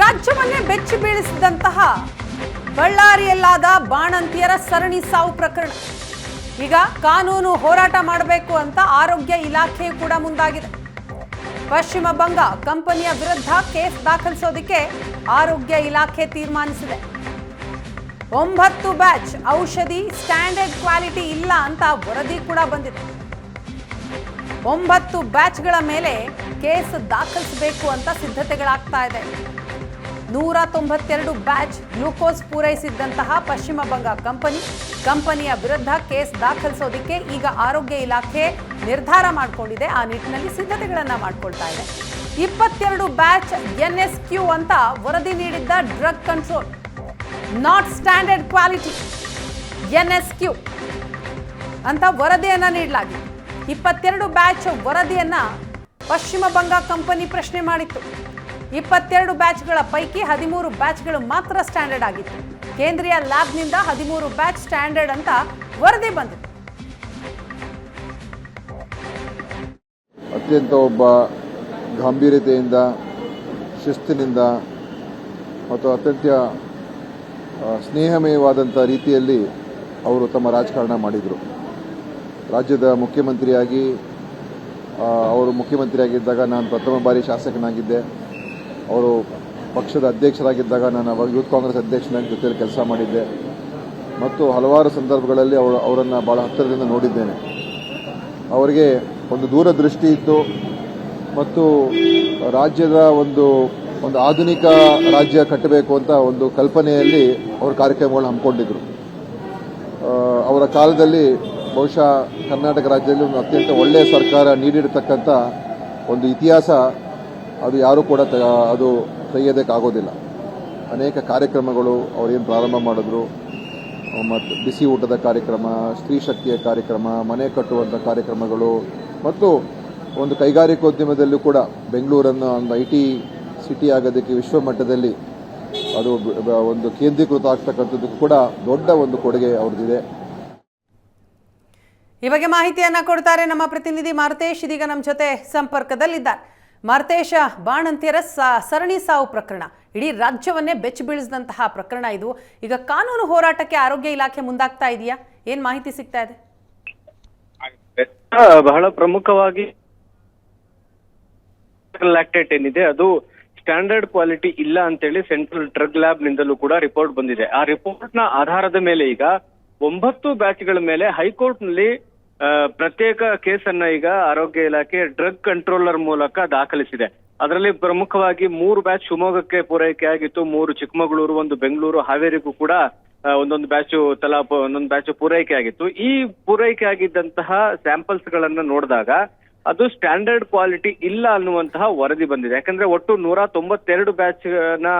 ರಾಜ್ಯವನ್ನೇ ಬೆಚ್ಚಿ ಬೀಳಿಸಿದಂತಹ ಬಳ್ಳಾರಿಯಲ್ಲಾದ ಬಾಣಂತಿಯರ ಸರಣಿ ಸಾವು ಪ್ರಕರಣ. ಈಗ ಕಾನೂನು ಹೋರಾಟ ಮಾಡಬೇಕು ಅಂತ ಆರೋಗ್ಯ ಇಲಾಖೆಯು ಕೂಡ ಮುಂದಾಗಿದೆ. ಪಶ್ಚಿಮ ಬಂಗ ಕಂಪನಿಯ ವಿರುದ್ಧ ಕೇಸ್ ದಾಖಲಿಸೋದಕ್ಕೆ ಆರೋಗ್ಯ ಇಲಾಖೆ ತೀರ್ಮಾನಿಸಿದೆ. 9 ಬ್ಯಾಚ್ ಔಷಧಿ ಸ್ಟ್ಯಾಂಡರ್ಡ್ ಕ್ವಾಲಿಟಿ ಇಲ್ಲ ಅಂತ ವರದಿ ಕೂಡ ಬಂದಿದೆ. 9 ಬ್ಯಾಚ್ಗಳ ಮೇಲೆ ಕೇಸ್ ದಾಖಲಿಸಬೇಕು ಅಂತ ಸಿದ್ಧತೆಗಳಾಗ್ತಾ ಇದೆ. 192 ಬ್ಯಾಚ್ ಗ್ಲೂಕೋಸ್ ಪೂರೈಸಿದ್ದಂತಹ ಪಶ್ಚಿಮ ಬಂಗ ಕಂಪನಿಯ ವಿರುದ್ಧ ಕೇಸ್ ದಾಖಲಿಸೋದಕ್ಕೆ ಈಗ ಆರೋಗ್ಯ ಇಲಾಖೆ ನಿರ್ಧಾರ ಮಾಡಿಕೊಂಡಿದೆ. ಆ ನಿಟ್ಟಿನಲ್ಲಿ ಸಿದ್ಧತೆಗಳನ್ನು ಮಾಡಿಕೊಳ್ತಾ ಇದೆ. 22 ಬ್ಯಾಚ್ NSQ ಅಂತ ವರದಿ ನೀಡಿದ್ದ drug control not standard quality NSQ ಅಂತ ವರದಿಯನ್ನ ನೀಡಲಾಗಿದೆ. 22 ಬ್ಯಾಚ್ ವರದಿಯನ್ನ ಪಶ್ಚಿಮ ಬಂಗ ಕಂಪನಿ ಪ್ರಶ್ನೆ ಮಾಡಿತ್ತು. 22 ಬ್ಯಾಚ್ಗಳ ಪೈಕಿ 13 ಬ್ಯಾಚ್ಗಳು ಮಾತ್ರ ಸ್ಟ್ಯಾಂಡರ್ಡ್ ಆಗಿತ್ತು. ಕೇಂದ್ರೀಯ ಲ್ಯಾಬ್ನಿಂದ 13 ಬ್ಯಾಚ್ ಸ್ಟ್ಯಾಂಡರ್ಡ್ ಅಂತ ವರದಿ ಬಂದಿದೆ. ಅತ್ಯಂತ ಒಬ್ಬ ಗಾಂಭೀರ್ಯತೆಯಿಂದ, ಶಿಸ್ತಿನಿಂದ ಮತ್ತು ಅತ್ಯಂತ ಸ್ನೇಹಮಯವಾದಂಥ ರೀತಿಯಲ್ಲಿ ಅವರು ತಮ್ಮ ರಾಜಕಾರಣ ಮಾಡಿದರು. ರಾಜ್ಯದ ಮುಖ್ಯಮಂತ್ರಿಯಾಗಿ ಅವರು ಮುಖ್ಯಮಂತ್ರಿಯಾಗಿದ್ದಾಗ ನಾನು ಪ್ರಥಮ ಬಾರಿ ಶಾಸಕನಾಗಿದ್ದೆ. ಅವರು ಪಕ್ಷದ ಅಧ್ಯಕ್ಷರಾಗಿದ್ದಾಗ ನಾನು ಅವಾಗ ಯೂತ್ ಕಾಂಗ್ರೆಸ್ ಅಧ್ಯಕ್ಷನಾಗಿ ಜೊತೆಯಲ್ಲಿ ಕೆಲಸ ಮಾಡಿದ್ದೆ ಮತ್ತು ಹಲವಾರು ಸಂದರ್ಭಗಳಲ್ಲಿ ಅವರನ್ನು ಭಾಳ ಹತ್ತಿರದಿಂದ ನೋಡಿದ್ದೇನೆ. ಅವರಿಗೆ ಒಂದು ದೂರದೃಷ್ಟಿ ಇತ್ತು ಮತ್ತು ರಾಜ್ಯದ ಒಂದು ಆಧುನಿಕ ರಾಜ್ಯ ಕಟ್ಟಬೇಕು ಅಂತ ಒಂದು ಕಲ್ಪನೆಯಲ್ಲಿ ಅವರು ಕಾರ್ಯಕ್ರಮಗಳನ್ನು ಹಮ್ಮಿಕೊಂಡಿದ್ದರು. ಅವರ ಕಾಲದಲ್ಲಿ ಬಹುಶಃ ಕರ್ನಾಟಕ ರಾಜ್ಯದಲ್ಲಿ ಒಂದು ಅತ್ಯಂತ ಒಳ್ಳೆಯ ಸರ್ಕಾರ ನೀಡಿರತಕ್ಕಂಥ ಒಂದು ಇತಿಹಾಸ ಅದು ಯಾರೂ ಕೂಡ ಅದು ತೆಗೆಯೋದಕ್ಕಾಗೋದಿಲ್ಲ. ಅನೇಕ ಕಾರ್ಯಕ್ರಮಗಳು ಅವರೇನು ಪ್ರಾರಂಭ ಮಾಡಿದ್ರು, ಮತ್ತು ಬಿಸಿ ಊಟದ ಕಾರ್ಯಕ್ರಮ, ಸ್ತ್ರೀ ಶಕ್ತಿಯ ಕಾರ್ಯಕ್ರಮ, ಮನೆ ಕಟ್ಟುವಂಥ ಕಾರ್ಯಕ್ರಮಗಳು ಮತ್ತು ಒಂದು ಕೈಗಾರಿಕೋದ್ಯಮದಲ್ಲೂ ಕೂಡ ಬೆಂಗಳೂರನ್ನು ಒಂದು IT ಸಿಟಿ ಆಗೋದಕ್ಕೆ ವಿಶ್ವ ಮಟ್ಟದಲ್ಲಿ ಅದು ಒಂದು ಕೇಂದ್ರೀಕೃತ ಆಗ್ತಕ್ಕಂಥದ್ದಕ್ಕೂ ಕೂಡ ದೊಡ್ಡ ಒಂದು ಕೊಡುಗೆ ಅವ್ರದ್ದಿದೆ. ಈ ಬಗ್ಗೆ ಮಾಹಿತಿಯನ್ನ ಕೊಡ್ತಾರೆ ನಮ್ಮ ಪ್ರತಿನಿಧಿ ಮಾರುತೇಶ್. ಇದೀಗ ನಮ್ಮ ಜೊತೆ ಸಂಪರ್ಕದಲ್ಲಿದ್ದಾರೆ. ಮಾರುತೇಶ, ಬಾಣಂತಿಯರ ಸರಣಿ ಸಾವು ಪ್ರಕರಣ ಇಡೀ ರಾಜ್ಯವನ್ನೇ ಬೆಚ್ಚಿ ಬೀಳಿಸಿದಂತಹ ಪ್ರಕರಣ ಇದು. ಈಗ ಕಾನೂನು ಹೋರಾಟಕ್ಕೆ ಆರೋಗ್ಯ ಇಲಾಖೆ ಮುಂದಾಗ್ತಾ ಇದೆಯಾ? ಏನ್ ಮಾಹಿತಿ ಸಿಗ್ತಾ ಇದೆ? ಬಹಳ ಪ್ರಮುಖವಾಗಿ ಲ್ಯಾಕ್ಟೇಟ್ ಏನಿದೆ ಅದು ಸ್ಟ್ಯಾಂಡರ್ಡ್ ಕ್ವಾಲಿಟಿ ಇಲ್ಲ ಅಂತೇಳಿ ಸೆಂಟ್ರಲ್ ಡ್ರಗ್ ಲ್ಯಾಬ್ ನಿಂದಲೂ ಕೂಡ ರಿಪೋರ್ಟ್ ಬಂದಿದೆ. ಆ ರಿಪೋರ್ಟ್ ನ ಆಧಾರದ ಮೇಲೆ ಈಗ 9 ಬ್ಯಾಚ್ಗಳ ಮೇಲೆ ಹೈಕೋರ್ಟ್ ನಲ್ಲಿ ಪ್ರತ್ಯೇಕ ಕೇಸನ್ನ ಈಗ ಆರೋಗ್ಯ ಇಲಾಖೆ ಡ್ರಗ್ ಕಂಟ್ರೋಲರ್ ಮೂಲಕ ದಾಖಲಿಸಿದೆ. ಅದರಲ್ಲಿ ಪ್ರಮುಖವಾಗಿ 3 ಬ್ಯಾಚ್ ಶಿವಮೊಗ್ಗಕ್ಕೆ ಪೂರೈಕೆ ಆಗಿತ್ತು, 3 ಚಿಕ್ಕಮಗಳೂರು, 1 ಬೆಂಗಳೂರು, ಹಾವೇರಿಗೂ ಕೂಡ ಒಂದೊಂದು ಬ್ಯಾಚ್ ಪೂರೈಕೆ ಆಗಿತ್ತು. ಈ ಪೂರೈಕೆ ಆಗಿದ್ದಂತಹ ಸ್ಯಾಂಪಲ್ಸ್ ಗಳನ್ನ ನೋಡಿದಾಗ ಅದು ಸ್ಟ್ಯಾಂಡರ್ಡ್ ಕ್ವಾಲಿಟಿ ಇಲ್ಲ ಅನ್ನುವಂತಹ ವರದಿ ಬಂದಿದೆ. ಯಾಕಂದ್ರೆ ಒಟ್ಟು 192 ಬ್ಯಾಚ್ ನ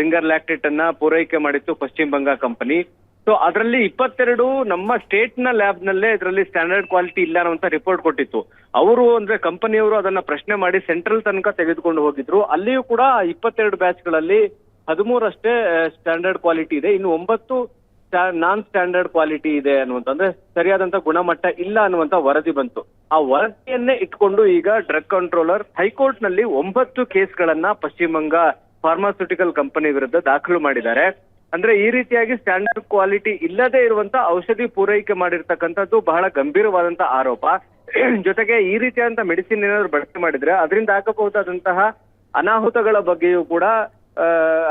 ರಿಂಗರ್ ಲ್ಯಾಕ್ಟೇಟ್ ಅನ್ನ ಪೂರೈಕೆ ಮಾಡಿತ್ತು ಪಶ್ಚಿಮ ಬಂಗ ಕಂಪನಿ. ಸೊ ಅದರಲ್ಲಿ 22 ನಮ್ಮ ಸ್ಟೇಟ್ ನ ಲ್ಯಾಬ್ ನಲ್ಲೇ ಇದರಲ್ಲಿ ಸ್ಟ್ಯಾಂಡರ್ಡ್ ಕ್ವಾಲಿಟಿ ಇಲ್ಲ ಅನ್ನುವಂತ ರಿಪೋರ್ಟ್ ಕೊಟ್ಟಿತ್ತು. ಅವರು ಅಂದ್ರೆ ಕಂಪನಿಯವರು ಅದನ್ನ ಪ್ರಶ್ನೆ ಮಾಡಿ ಸೆಂಟ್ರಲ್ ತನಕ ತೆಗೆದುಕೊಂಡು ಹೋಗಿದ್ರು. ಅಲ್ಲಿಯೂ ಕೂಡ 22 ಬ್ಯಾಚ್ ಗಳಲ್ಲಿ 13 ಅಷ್ಟೇ ಸ್ಟ್ಯಾಂಡರ್ಡ್ ಕ್ವಾಲಿಟಿ ಇದೆ, ಇನ್ನು 9 ನಾನ್ ಸ್ಟ್ಯಾಂಡರ್ಡ್ ಕ್ವಾಲಿಟಿ ಇದೆ ಅನ್ನುವಂತ, ಅಂದ್ರೆ ಸರಿಯಾದಂತ ಗುಣಮಟ್ಟ ಇಲ್ಲ ಅನ್ನುವಂತ ವರದಿ ಬಂತು. ಆ ವರದಿಯನ್ನೇ ಇಟ್ಕೊಂಡು ಈಗ ಡ್ರಗ್ ಕಂಟ್ರೋಲರ್ ಹೈಕೋರ್ಟ್ ನಲ್ಲಿ 9 ಕೇಸ್ಗಳನ್ನ ಪಶ್ಚಿಮ ಬಂಗ ಫಾರ್ಮಾಸ್ಯೂಟಿಕಲ್ ಕಂಪನಿ ವಿರುದ್ಧ ದಾಖಲು ಮಾಡಿದ್ದಾರೆ. ಅಂದ್ರೆ ಈ ರೀತಿಯಾಗಿ ಸ್ಟ್ಯಾಂಡರ್ಡ್ ಕ್ವಾಲಿಟಿ ಇಲ್ಲದೆ ಇರುವಂತ ಔಷಧಿ ಪೂರೈಕೆ ಮಾಡಿರ್ತಕ್ಕಂಥದ್ದು ಬಹಳ ಗಂಭೀರವಾದಂತ ಆರೋಪ. ಜೊತೆಗೆ ಈ ರೀತಿಯಾದಂತ ಮೆಡಿಸಿನ್ ಏನಾದ್ರು ಬಳಕೆ ಮಾಡಿದ್ರೆ ಅದರಿಂದ ಆಗಬಹುದಾದಂತಹ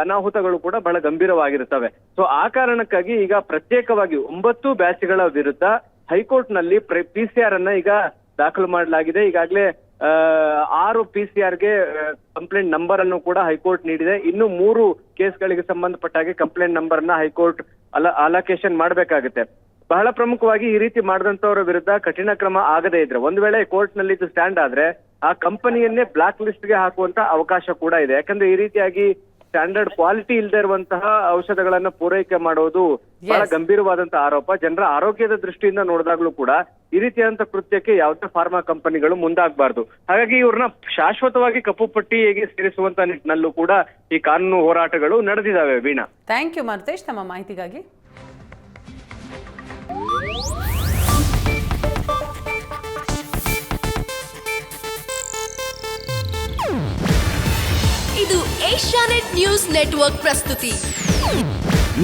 ಅನಾಹುತಗಳು ಕೂಡ ಬಹಳ ಗಂಭೀರವಾಗಿರುತ್ತವೆ. ಸೊ ಆ ಕಾರಣಕ್ಕಾಗಿ ಈಗ ಪ್ರತ್ಯೇಕವಾಗಿ 9 ಬ್ಯಾಚ್ಗಳ ವಿರುದ್ಧ ಹೈಕೋರ್ಟ್ ನಲ್ಲಿ PCR ಅನ್ನ ಈಗ ದಾಖಲು ಮಾಡಲಾಗಿದೆ. ಈಗಾಗಲೇ 6 PCR ಗೆ ಕಂಪ್ಲೇಂಟ್ ನಂಬರ್ ಅನ್ನು ಕೂಡ ಹೈಕೋರ್ಟ್ ನೀಡಿದೆ. ಇನ್ನು 3 ಕೇಸ್ಗಳಿಗೆ ಸಂಬಂಧಪಟ್ಟ ಹಾಗೆ ಕಂಪ್ಲೇಂಟ್ ನಂಬರ್ ಅನ್ನ ಹೈಕೋರ್ಟ್ ಅಲೋಕೇಶನ್ ಮಾಡಬೇಕಾಗುತ್ತೆ. ಬಹಳ ಪ್ರಮುಖವಾಗಿ ಈ ರೀತಿ ಮಾಡಿದಂತವರ ವಿರುದ್ಧ ಕಠಿಣ ಕ್ರಮ ಆಗದೇ ಇದ್ರೆ, ಒಂದು ವೇಳೆ ಕೋರ್ಟ್ ನಲ್ಲಿ ಇದು ಸ್ಟ್ಯಾಂಡ್ ಆದ್ರೆ ಆ ಕಂಪನಿಯನ್ನೇ ಬ್ಲಾಕ್ ಲಿಸ್ಟ್ ಗೆ ಹಾಕುವಂತ ಅವಕಾಶ ಕೂಡ ಇದೆ. ಯಾಕಂದ್ರೆ ಈ ರೀತಿಯಾಗಿ ಸ್ಟ್ಯಾಂಡರ್ಡ್ ಕ್ವಾಲಿಟಿ ಇಲ್ಲದೆ ಇರುವಂತಹ ಔಷಧಗಳನ್ನ ಪೂರೈಕೆ ಮಾಡೋದು ಬಹಳ ಗಂಭೀರವಾದಂತಹ ಆರೋಪ. ಜನರ ಆರೋಗ್ಯದ ದೃಷ್ಟಿಯಿಂದ ನೋಡಿದಾಗ್ಲೂ ಕೂಡ ಈ ರೀತಿಯಾದಂತಹ ಕೃತ್ಯಕ್ಕೆ ಯಾವುದೇ ಫಾರ್ಮಾ ಕಂಪನಿಗಳು ಮುಂದಾಗಬಾರ್ದು. ಹಾಗಾಗಿ ಇವ್ರನ್ನ ಶಾಶ್ವತವಾಗಿ ಕಪ್ಪು ಪಟ್ಟಿಗೆ ಸೇರಿಸುವಂತ ನಿಟ್ಟಿನಲ್ಲೂ ಕೂಡ ಈ ಕಾನೂನು ಹೋರಾಟಗಳು ನಡೆದಿದ್ದಾವೆ. ವೀಣಾ, ಥ್ಯಾಂಕ್ ಯು ಮಾರುತೇಶ್ ತಮ್ಮ ಮಾಹಿತಿಗಾಗಿ. ಇದು ಏಷ್ಯಾನೆಟ್ ನ್ಯೂಸ್ ನೆಟ್ವರ್ಕ್ ಪ್ರಸ್ತುತಿ.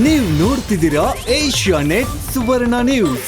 ನೀವು ನೋಡ್ತಿದ್ದೀರಾ ಏಷ್ಯಾನೆಟ್ ಸುವರ್ಣ ನ್ಯೂಸ್.